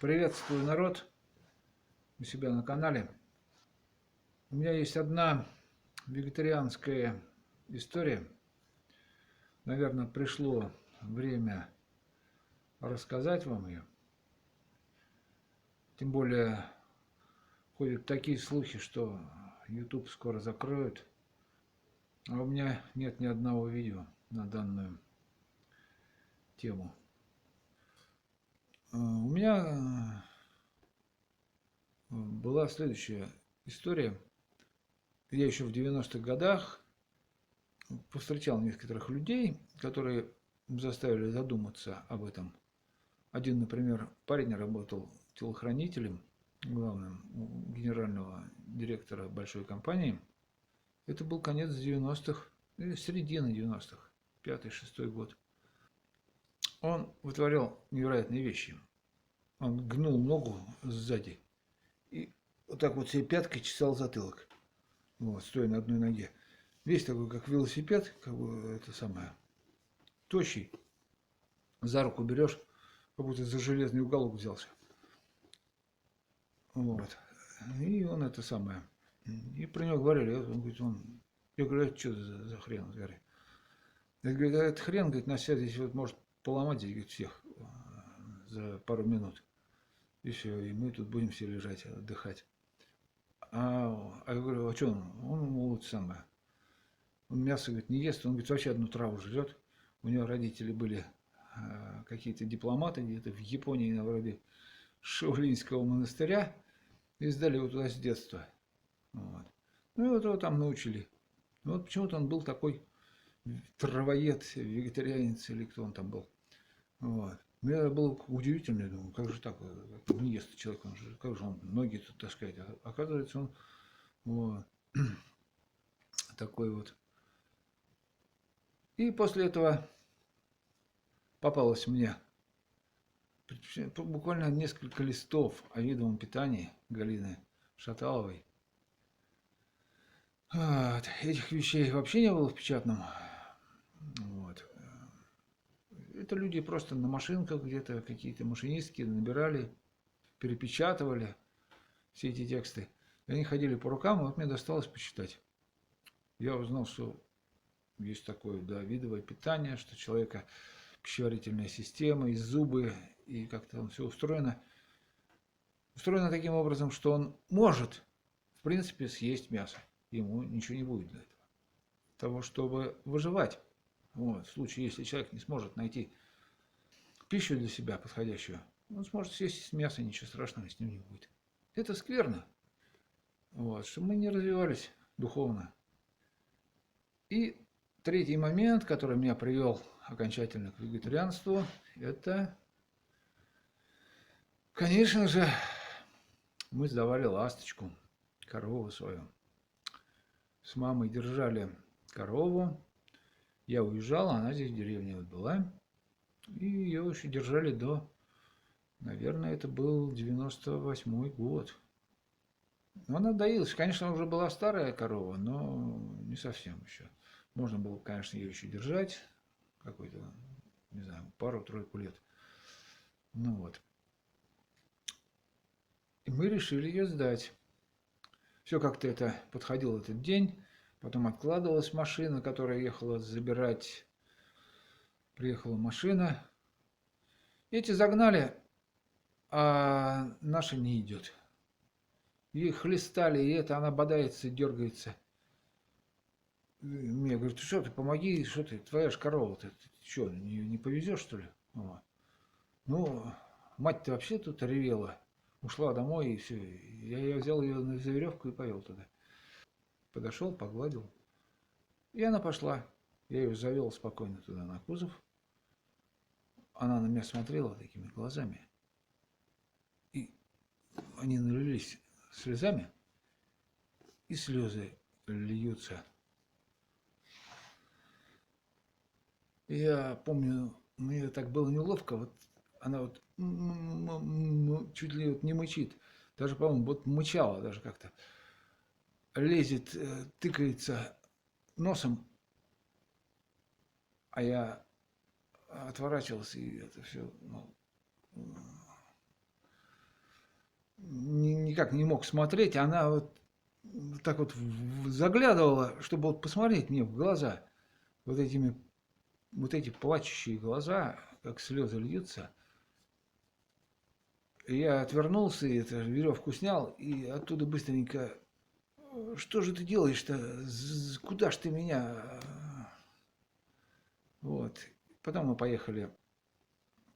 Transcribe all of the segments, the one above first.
Приветствую, народ, у себя на канале. У меня есть одна вегетарианская история. Наверное, пришло время рассказать вам ее. Тем более ходят такие слухи, что YouTube скоро закроют. А у меня нет ни одного видео на данную тему. У меня была следующая история. Я еще в 90-х годах повстречал некоторых людей, которые заставили задуматься об этом. Один, например, парень работал телохранителем, главным у генерального директора большой компании. Это был конец 90-х, или середина 90-х, 5-6 год. Он вытворял невероятные вещи. Он гнул ногу сзади и вот так вот себе пяткой чесал затылок, вот, стоя на одной ноге. Весь такой, как велосипед, как бы это самое, тощий, за руку берешь, как будто за железный уголок взялся. Вот. И он это самое. И про него говорили, он говорит, я говорю, это что за хрен, говорит. Я говорю, этот хрен, говорит, нас здесь вот может поломать здесь, говорит, всех за пару минут. И все, и мы тут будем все лежать, отдыхать. Я говорю, а что он? Он, мол, это самое. Он мясо, говорит, не ест, он, говорит, вообще одну траву жрет. У него родители были какие-то дипломаты где-то в Японии, на вроде Шаолиньского монастыря, и сдали его туда с детства. Вот. Ну и вот его там научили. Ну, вот почему-то он был такой травоед, вегетарианец или кто он там был. Вот. Мне было удивительно, я думаю, как же так, не ест человек, он же, как же он ноги тут таскает. Оказывается, он вот, такой вот. И после этого попалось мне буквально несколько листов о видовом питании Галины Шаталовой. Вот. Этих вещей вообще не было в печатном. Вот. Это люди просто на машинках где-то, какие-то машинистки набирали, перепечатывали все эти тексты. И они ходили по рукам, и вот мне досталось почитать. Я узнал, что есть такое, да, видовое питание, что у человека пищеварительная система, и зубы, и как-то там все устроено. Устроено таким образом, что он может, в принципе, съесть мясо. Ему ничего не будет для этого. Того, чтобы выживать. Вот, в случае, если человек не сможет найти пищу для себя подходящую, он сможет съесть мясо, ничего страшного с ним не будет. Это скверно. Вот, чтобы мы не развивались духовно. И третий момент, который меня привел окончательно к вегетарианству, это, конечно же, мы сдавали ласточку, корову свою. С мамой держали корову. Я уезжал, она здесь в деревне вот была. И ее еще держали до, наверное, это был 98-й год. Но она доилась. Конечно, уже была старая корова, но не совсем еще. Можно было, конечно, ее еще держать. Какой-то, не знаю, пару-тройку лет. Ну вот. И мы решили ее сдать. Все как-то это подходил этот день. Потом откладывалась машина, которая ехала забирать. Приехала машина. Эти загнали, а наша не идет. Ей хлестали, и это она бодается, дергается. Мне говорят, что ты, помоги, что ты, твоя же корова, ты что, не повезешь, что ли? Вот. Ну, мать-то вообще тут ревела. Ушла домой, и все. Я взял ее за веревку и повел туда. Подошел, погладил. И она пошла. Я ее завел спокойно туда на кузов. Она на меня смотрела такими глазами. И они налились слезами. И слезы льются. Я помню, мне так было неловко. Вот она вот чуть ли вот не мычит. Даже, по-моему, вот мычала даже как-то. Лезет, тыкается носом, а я отворачивался, и это все, ну, никак не мог смотреть, она вот так вот заглядывала, чтобы вот посмотреть мне в глаза. Вот эти плачущие глаза, как слезы льются. И я отвернулся, и эту веревку снял, и оттуда быстренько: что же ты делаешь-то? Куда ж ты меня? Вот. Потом мы поехали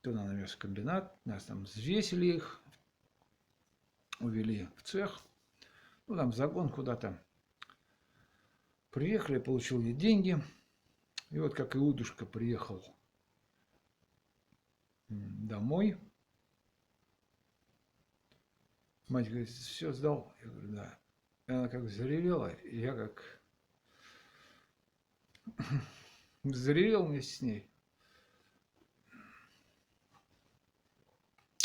туда на мясокомбинат, нас там взвесили их, увели в цех, ну там в загон куда-то. Приехали, получил я деньги, и вот как Иудушка приехал домой. Мать говорит: все сдал? Я говорю: да. И она как заревела, и я как заревел вместе с ней.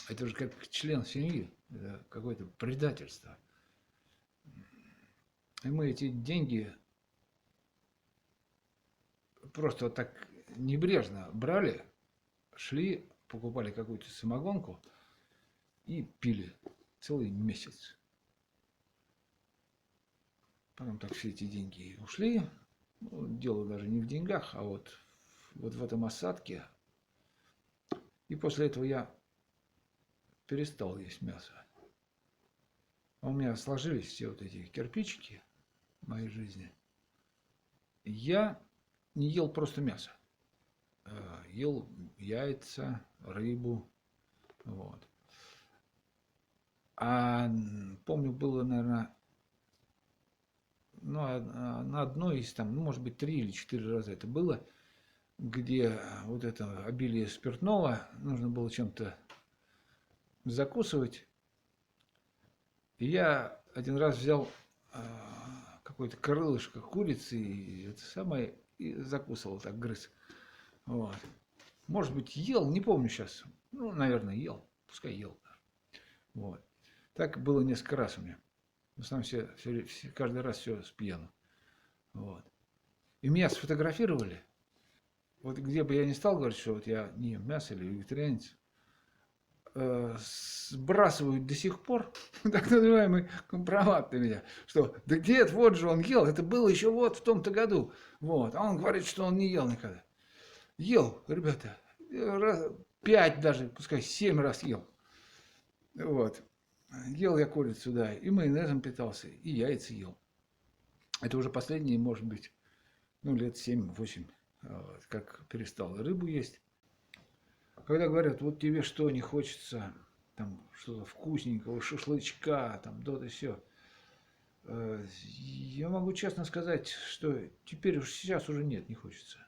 Это же как член семьи, это какое-то предательство. И мы эти деньги просто вот так небрежно брали, шли, покупали какую-то самогонку и пили целый месяц. Потом так все эти деньги ушли. Ну, дело даже не в деньгах, а вот в этом осадке. И после этого я перестал есть мясо. А у меня сложились все вот эти кирпичики в моей жизни. Я не ел просто мясо. Ел яйца, рыбу. Вот. А помню, было, наверное, ну, на одной из там, ну, может быть, 3 или 4 раза это было, где вот это обилие спиртного нужно было чем-то закусывать. И я один раз взял какое-то крылышко курицы и это самое, и закусывал так, грыз. Вот. Может быть, ел, не помню сейчас. Ну, наверное, ел. Пускай ел. Вот. Так было несколько раз у меня. В основном каждый раз все с пьяну. Вот. И меня сфотографировали. Вот где бы я ни стал говорить, что вот я не ем мясо или вегетарианец, сбрасывают до сих пор так называемый компромат на меня, что да дед, вот же он ел, это было еще вот в том-то году. Вот. А он говорит, что он не ел никогда. Ел, ребята, 5 даже, пускай 7 раз ел. Вот. Ел я курицу, да, и майонезом питался, и яйца ел. Это уже последние, может быть, ну, лет 7-8, вот, как перестал рыбу есть. Когда говорят: вот тебе что, не хочется, там, что-то вкусненького, шашлычка, там, то-то все. Я могу честно сказать, что теперь уж сейчас уже нет, не хочется.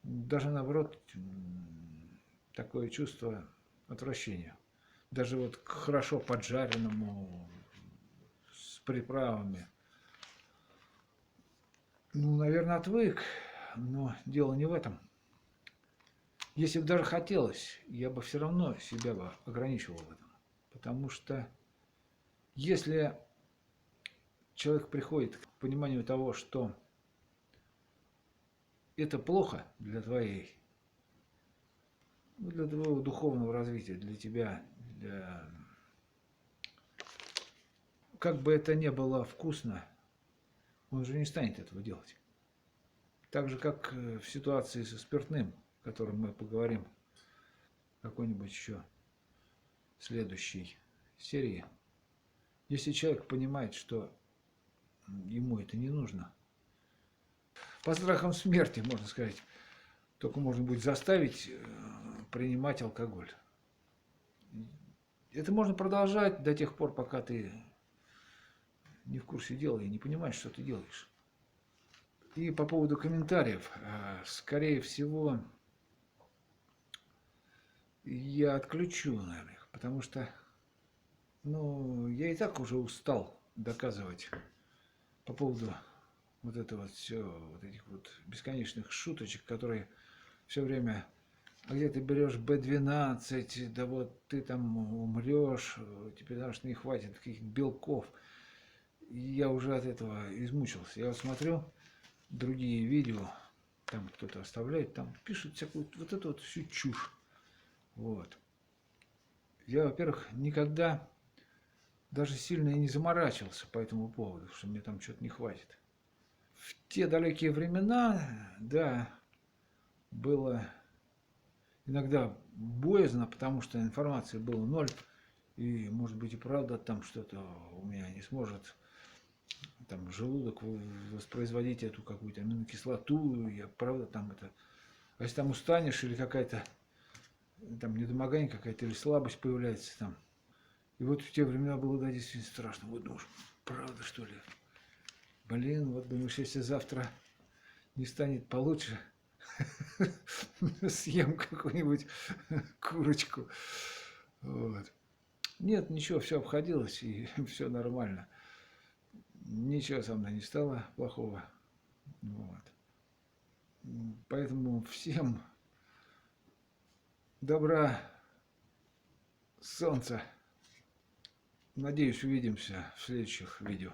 Даже наоборот, такое чувство отвращения. Даже вот к хорошо поджаренному, с приправами. Ну, наверное, отвык, но дело не в этом. Если бы даже хотелось, я бы все равно себя бы ограничивал в этом. Потому что если человек приходит к пониманию того, что это плохо для для твоего духовного развития, для тебя, как бы это ни было вкусно, он же не станет этого делать. Так же, как в ситуации со спиртным, о котором мы поговорим в какой-нибудь еще следующей серии. Если человек понимает, что ему это не нужно, по страхам смерти, можно сказать, только можно будет заставить принимать алкоголь. Это можно продолжать до тех пор, пока ты не в курсе дела и не понимаешь, что ты делаешь. И по поводу комментариев, скорее всего, я отключу, наверное, их, потому что, ну, я и так уже устал доказывать по поводу вот этого все, вот этих вот бесконечных шуточек, которые все время: а где ты берешь B12, да вот ты там умрешь, тебе потому что не хватит каких-то белков. И я уже от этого измучился. Я вот смотрю другие видео, там кто-то оставляет, там пишут всякую вот эту вот всю чушь. Вот. Я, во-первых, никогда даже сильно и не заморачивался по этому поводу, что мне там что-то не хватит. В те далекие времена, да, было иногда боязно, потому что информации было ноль, и, может быть, и правда там что-то у меня не сможет там желудок воспроизводить эту какую-то аминокислоту, я правда там это... А если там устанешь или какая-то там недомогание какая-то или слабость появляется там. И вот в те времена было, да, действительно страшно. Вот думаешь, правда что ли? Блин, вот думаешь, если завтра не станет получше, съем какую-нибудь курочку. Вот. Нет, ничего, все обходилось, и все нормально. Ничего со мной не стало плохого. Вот. Поэтому всем добра, солнца. Надеюсь, увидимся в следующих видео.